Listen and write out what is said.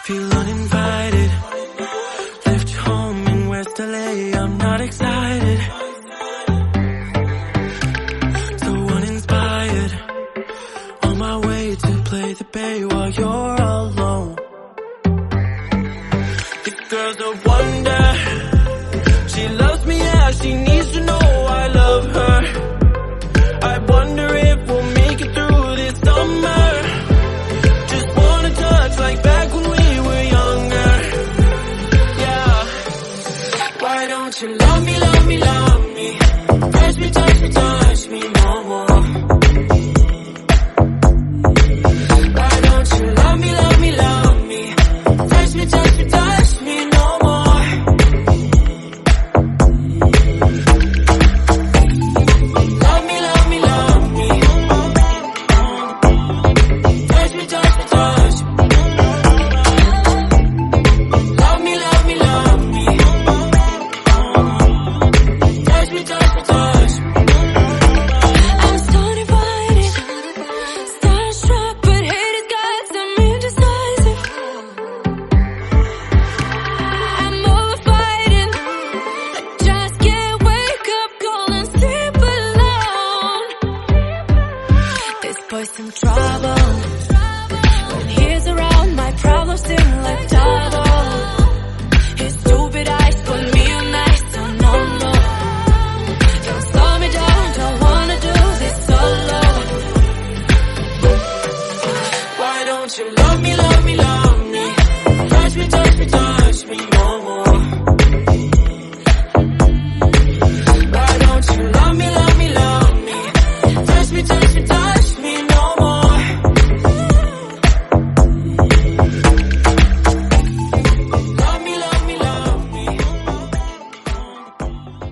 Feel uninvited. Left home in West LA, I'm not excited. So uninspired. On my way to play the bay while you're alone. The girl's a wonder. She loves me, yeah, she needs to know I love her. I wonder if we'll make it through this summer. Just wanna touch like back when we were younger. Yeah. Why don't you love me, love me, love me? Touch me, touch me, touch me no more. Why don't you love me, love me, love me? Touch me, touch me, touch me no more. Love me, love me, love me. Touch me, touch me, touch me. Love me, love me, love me. Touch me, touch me.